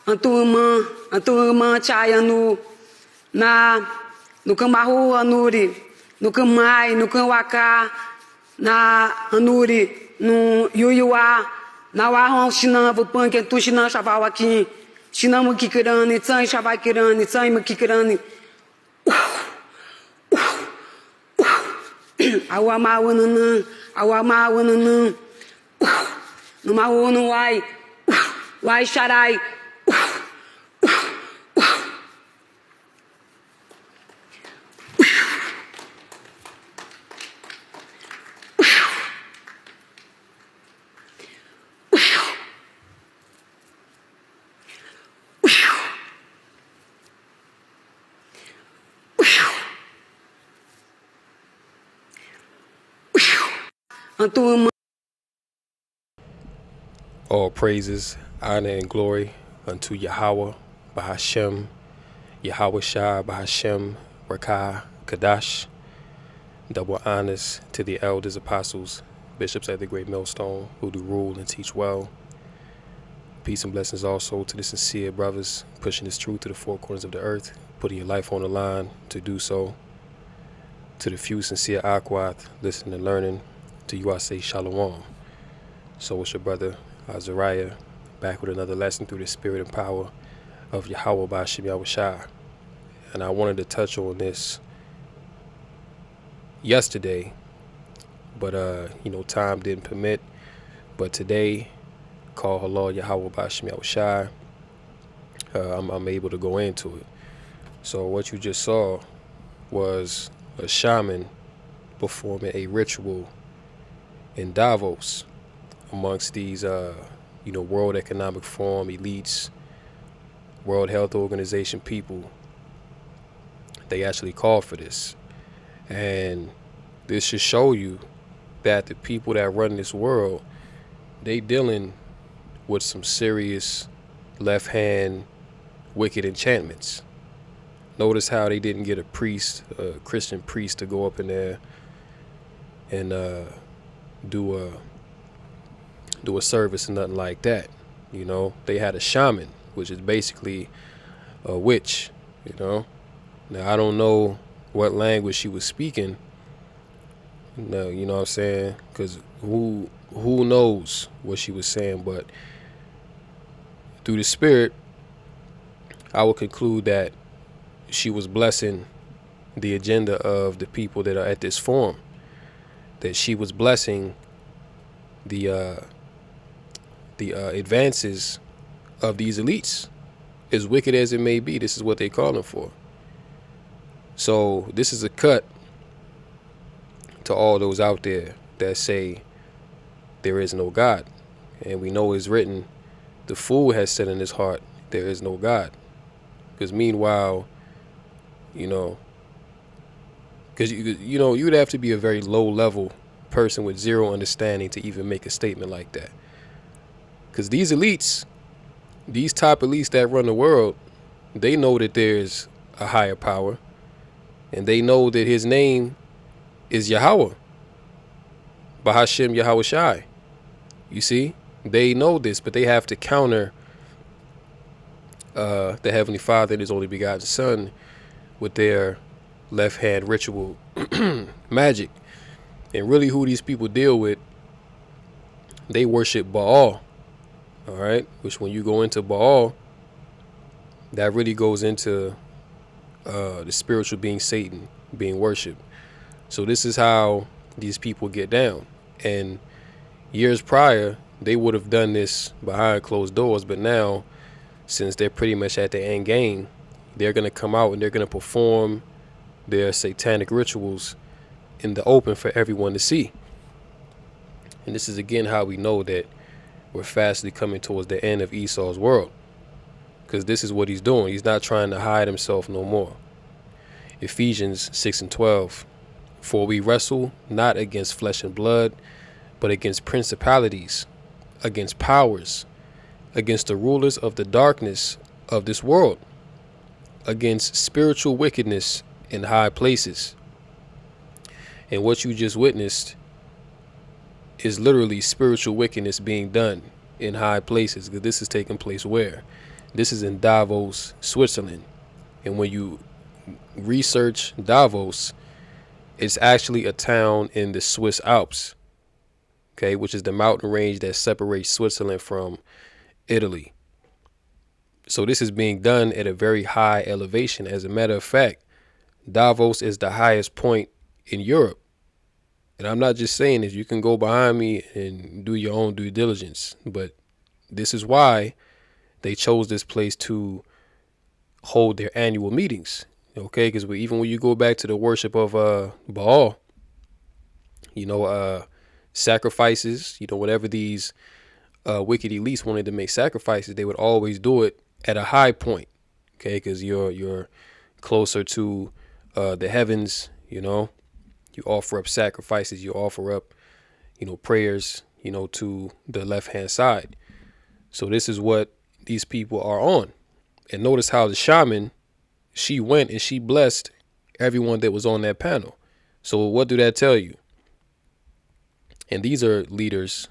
Anturma chaya no Kamahu Anuri, no Kamai, no Kawaka, na Anuri, no Yuyua, na Wahon Shinavu Punk and Tushina Shavawaki, Shinamu Kikirani, Tsai Shavakirani, Tsai Makikirani. Awama wanana, no Mahonu, why should I? All praises, honor, and glory unto Yahweh, Bahashem, Yahweh Shai, Bahashem, Rakah, Kadash. Double honors to the elders, apostles, bishops at the great millstone who do rule and teach well. Peace and blessings also to the sincere brothers pushing this truth to the four corners of the earth, putting your life on the line to do so. To the few sincere Akwat, listening and learning, to you I say Shalom. So it's your brother Azariah, back with another lesson through the spirit and power of Yahweh Ba'ashem Yahweh Shai. And I wanted to touch on this yesterday, but time didn't permit. But today, call Allah Yahweh Ba'ashem Yahweh Shai, I'm able to go into it. So what you just saw was a shaman performing a ritual in Davos amongst these, World Economic Forum elites, World Health Organization people. They actually called for this. And this should show you that the people that run this world, they dealing with some serious left-hand wicked enchantments. Notice how they didn't get a Christian priest to go up in there and do a service and nothing like that. They had a shaman, which is basically a witch. Now I don't know what language she was speaking. No, you know what I'm saying? Because who knows what she was saying? But through the spirit, I would conclude that she was blessing the agenda of the people that are at this forum. That she was blessing the advances of these elites. As wicked as it may be, this is what they calling for. So this is a cut to all those out there that say there is no God. And we know it's written, the fool has said in his heart, there is no God. Because meanwhile, because you'd have to be a very low level person with zero understanding to even make a statement like that. Because these elites, these top elites that run the world, they know that there's a higher power, and they know that his name is Yahweh, Bahashem Yahweh Shai. You see, they know this, but they have to counter the Heavenly Father and His only begotten Son with their left-hand ritual magic. And really who these people deal with, they worship Baal. All right, which when you go into Baal, that really goes into the spiritual being Satan being worshipped. So this is how these people get down. And years prior, they would have done this behind closed doors. But now, since they're pretty much at the end game, they're going to come out and they're going to perform their satanic rituals in the open for everyone to see. And this is again how we know that we're fastly coming towards the end of Esau's world. Because this is what he's doing. He's not trying to hide himself no more. Ephesians 6:12. For we wrestle not against flesh and blood, but against principalities, against powers, against the rulers of the darkness of this world, against spiritual wickedness in high places. And what you just witnessed is literally spiritual wickedness being done in high places, because this is taking place where? This is in Davos, Switzerland. And when you research Davos, it's actually a town in the Swiss Alps, okay, which is the mountain range that separates Switzerland from Italy. So this is being done at a very high elevation. As a matter of fact, Davos is the highest point in Europe. And I'm not just saying this. You can go behind me and do your own due diligence. But this is why they chose this place to hold their annual meetings. Okay, because even when you go back to the worship of Baal, sacrifices, whatever these wicked elites wanted to make sacrifices, they would always do it at a high point. Okay, because you're closer to the heavens. You offer up sacrifices, you offer up, prayers, to the left-hand side. So this is what these people are on. And notice how the shaman, she went and she blessed everyone that was on that panel. So what do that tell you? And these are leaders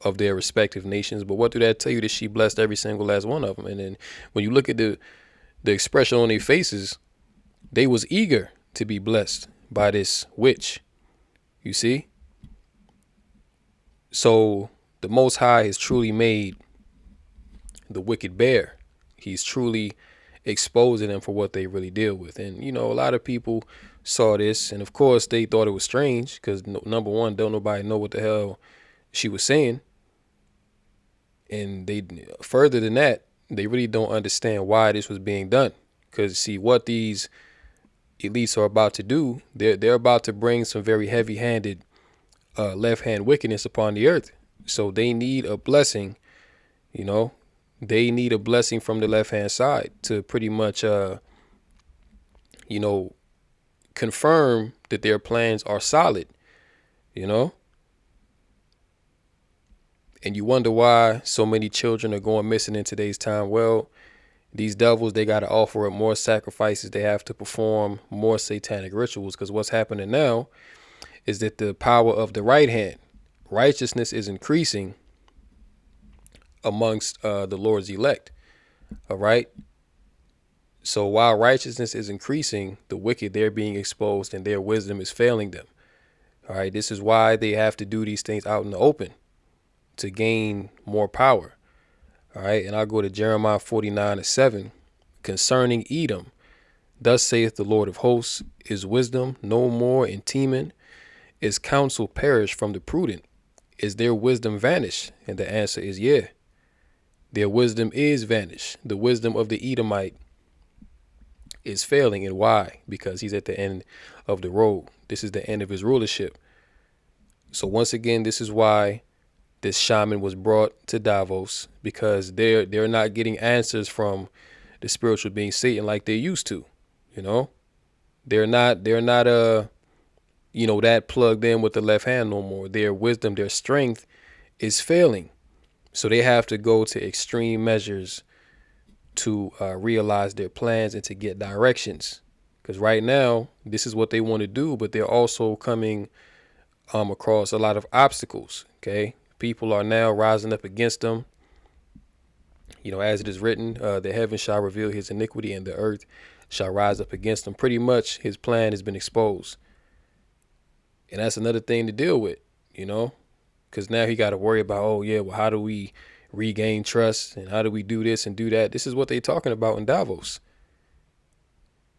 of their respective nations. But what do that tell you? That she blessed every single last one of them. And then when you look at the expression on their faces, they was eager to be blessed by this witch. You see? So the Most High has truly made the wicked bare. He's truly exposing them for what they really deal with. And, a lot of people saw this. And, of course, they thought it was strange because, number one, don't nobody know what the hell she was saying. And further than that, they really don't understand why this was being done. Because, see, what these elites are about to do, they're about to bring some very heavy-handed left-hand wickedness upon the earth. So they need a blessing, They need a blessing from the left-hand side to pretty much, confirm that their plans are solid, And you wonder why so many children are going missing in today's time. Well, these devils, they got to offer up more sacrifices. They have to perform more satanic rituals, because what's happening now is that the power of the right hand, righteousness, is increasing amongst the Lord's elect. All right. So while righteousness is increasing, the wicked, they're being exposed and their wisdom is failing them. All right. This is why they have to do these things out in the open to gain more power. All right. And I'll go to Jeremiah 49:7. Concerning Edom, thus saith the Lord of hosts, is wisdom no more in Teman? Is counsel perished from the prudent? Is their wisdom vanished? And the answer is, yeah. Their wisdom is vanished. The wisdom of the Edomite is failing. And why? Because he's at the end of the road. This is the end of his rulership. So once again, this is why this shaman was brought to Davos, because they're not getting answers from the spiritual being Satan like they used to. They're not that plugged in with the left hand no more. Their wisdom, their strength is failing. So they have to go to extreme measures to realize their plans and to get directions. Because right now, this is what they want to do, but they're also coming across a lot of obstacles. Okay, people are now rising up against them. As it is written, the heavens shall reveal his iniquity and the earth shall rise up against him. Pretty much his plan has been exposed. And that's another thing to deal with, because now he got to worry about, how do we regain trust and how do we do this and do that? This is what they're talking about in Davos.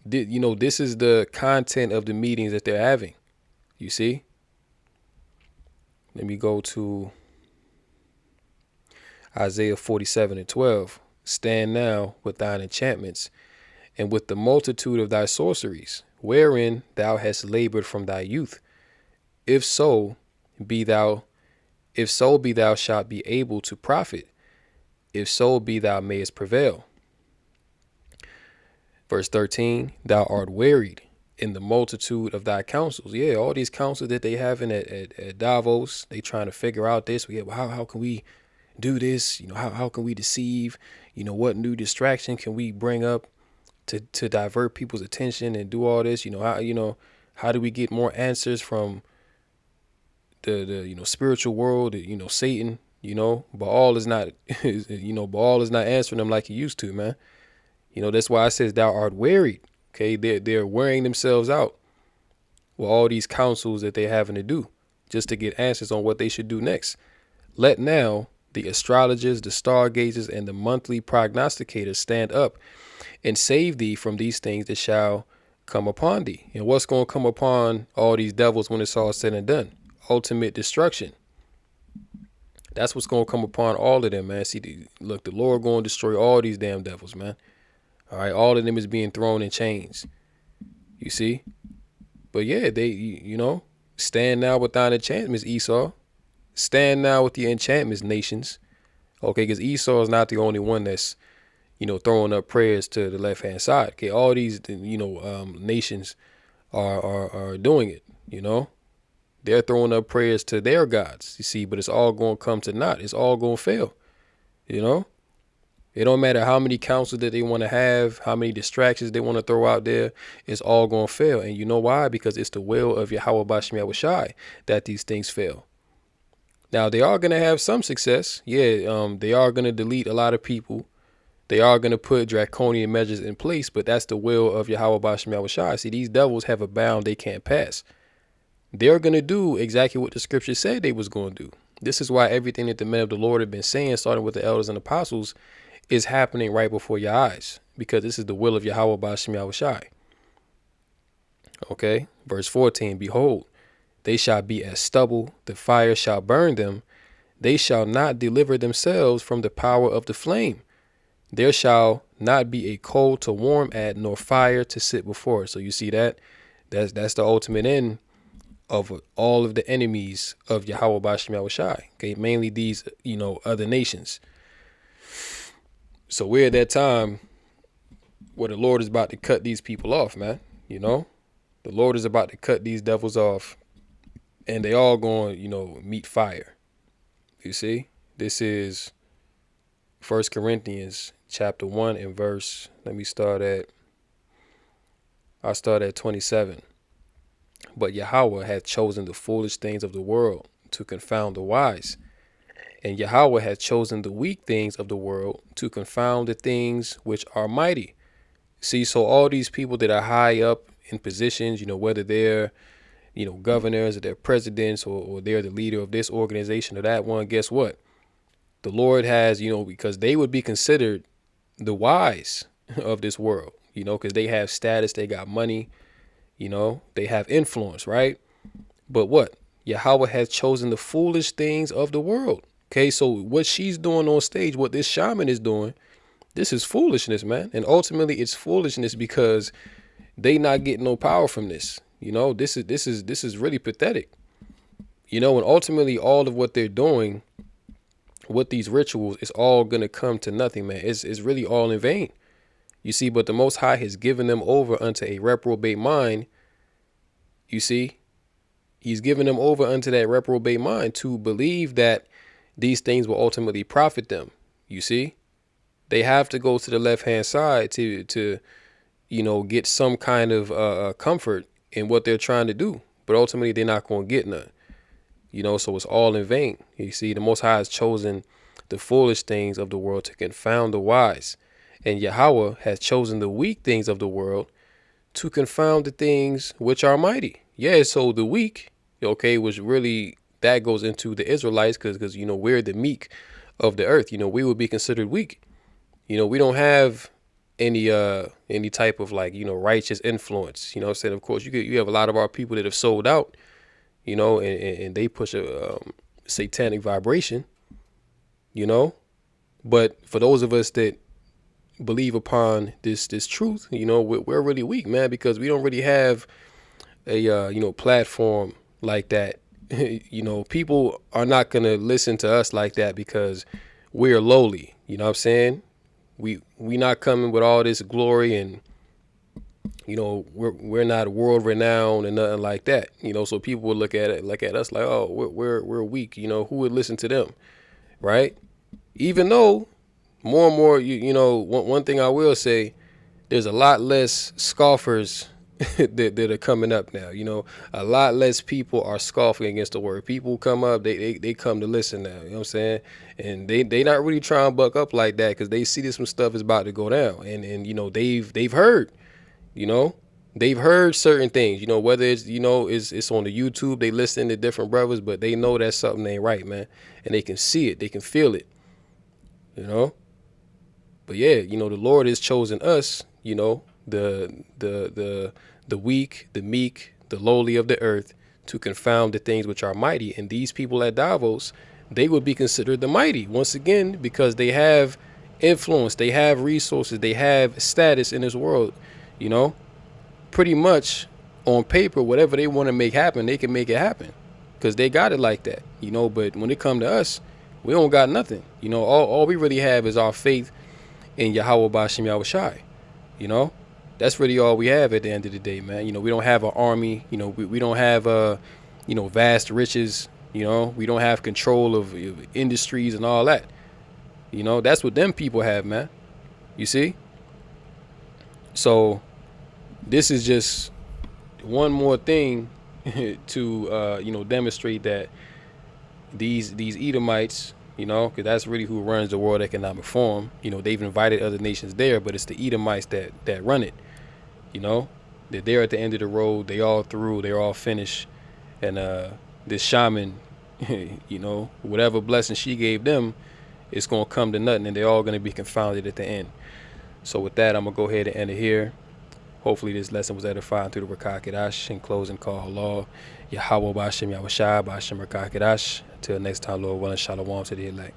This is the content of the meetings that they're having. You see? Let me go to Isaiah 47:12. Stand now with thine enchantments and with the multitude of thy sorceries, wherein thou hast labored from thy youth. If so be thou shalt be able to profit. If so be thou mayest prevail. Verse 13, thou art wearied in the multitude of thy counsels. Yeah, all these counsels that they having at Davos, they trying to figure out this. How can we do this? How can we deceive? What new distraction can we bring up to divert people's attention and do all this? How do we get more answers from the spiritual world, Satan, You know, Baal is not, Baal is not answering them like he used to, man. You know, that's why I says thou art wearied. Okay, they're wearing themselves out with all these counsels that they're having to do just to get answers on what they should do next. Let now the astrologers, the stargazers, and the monthly prognosticators stand up and save thee from these things that shall come upon thee. And what's going to come upon all these devils when it's all said and done? Ultimate destruction. That's what's going to come upon all of them, man. See, look, the Lord going to destroy all these damn devils, man. All right, all of them is being thrown in chains. You see? But yeah, stand now with thine enchantments, Esau. Stand now with the enchantments, nations. Okay, because Esau is not the only one that's, throwing up prayers to the left-hand side. Okay, all these, nations are doing it, They're throwing up prayers to their gods, you see, but it's all going to come to naught. It's all going to fail, It don't matter how many counsels that they want to have, how many distractions they want to throw out there. It's all going to fail. And you know why? Because it's the will of Yahweh Bashem Yahushai that these things fail. Now, they are going to have some success. Yeah, they are going to delete a lot of people. They are going to put draconian measures in place, but that's the will of Yahweh Bashem Yahushai. See, these devils have a bound they can't pass. They're going to do exactly what the scripture said they was going to do. This is why everything that the men of the Lord have been saying, starting with the elders and apostles, is happening right before your eyes, because this is the will of Yahweh Bashem Yahushai. Okay, verse 14, behold, they shall be as stubble, the fire shall burn them, they shall not deliver themselves from the power of the flame. There shall not be a coal to warm at, nor fire to sit before. So you see that's the ultimate end of all of the enemies of Yahweh Bashem Yahushai. Okay, mainly these, other nations. So we're at that time where the Lord is about to cut these people off, man. The Lord is about to cut these devils off, and they all going, meet fire. You see, this is 1 Corinthians chapter 1 and verse, I'll start at 27. But Yahweh hath chosen the foolish things of the world to confound the wise. And Yahweh hath chosen the weak things of the world to confound the things which are mighty. See, so all these people that are high up in positions, whether they're, governors or they're presidents or they're the leader of this organization or that one, guess what? The Lord has, because they would be considered the wise of this world, because they have status, they got money, they have influence, right? But what? Yahweh has chosen the foolish things of the world. Okay, so what she's doing on stage, what this shaman is doing, this is foolishness, man. And ultimately it's foolishness because they not getting no power from this. This is really pathetic. And ultimately all of what they're doing with these rituals is all going to come to nothing, man. It's really all in vain. You see, but the Most High has given them over unto a reprobate mind. You see, he's given them over unto that reprobate mind to believe that these things will ultimately profit them. You see, they have to go to the left hand side to get some kind of comfort in what they're trying to do. But ultimately, they're not going to get none. So it's all in vain. You see, the Most High has chosen the foolish things of the world to confound the wise. And Yahweh has chosen the weak things of the world to confound the things which are mighty. Yeah, so the weak, was really, that goes into the Israelites because we're the meek of the earth. We would be considered weak. We don't have any type of righteous influence. What I'm saying? Of course, you have a lot of our people that have sold out, and they push a satanic vibration, but for those of us that believe upon this truth, we're really weak, man, because we don't really have a platform like that. People are not gonna listen to us like that because we're lowly. You know what I'm saying? We not coming with all this glory, and we're not world renowned and nothing like that. So people would look at us like, oh, we're weak. Who would listen to them, right? Even though more and more, one thing I will say, there's a lot less scoffers that are coming up now. You know, a lot less people are scoffing against the word. People come up, they come to listen now. You know what I'm saying? And they not really trying to buck up like that because they see that some stuff is about to go down. And you know, they've heard, you know, they've heard certain things, you know, whether it's, you know, it's on the YouTube, they listen to different brothers, but they know that something ain't right, man. And they can see it, they can feel it, you know. But yeah, you know, the Lord has chosen us, you know, the weak, the meek, the lowly of the earth, to confound the things which are mighty. And these people at Davos, they would be considered the mighty once again because they have influence, they have resources, they have status in this world, you know. Pretty much on paper, whatever they want to make happen, they can make it happen because they got it like that, you know. But when it come to us, we don't got nothing, you know. All we really have is our faith in Yahweh Bashim Yahushai, you know. That's really all we have at the end of the day, man. You know, we don't have an army, you know, we don't have you know, vast riches, you know, we don't have control of industries and all that, you know. That's what them people have, man, you see. So this is just one more thing to you know, demonstrate that these Edomites, you know, because that's really who runs the World Economic Forum. You know, they've invited other nations there, but it's the Edomites that run it. You know, they're there at the end of the road. They all through. They're all finished. And this shaman, you know, whatever blessing she gave them, it's gonna come to nothing, and they're all gonna be confounded at the end. So with that, I'm gonna go ahead and end it here. Hopefully this lesson was edifying through the Rakah Kedash. In closing, call Allah, Yahweh Bashim Yahushai, Bashim Rakah Kedash. Until next time, Lord willing, shalom to the elect.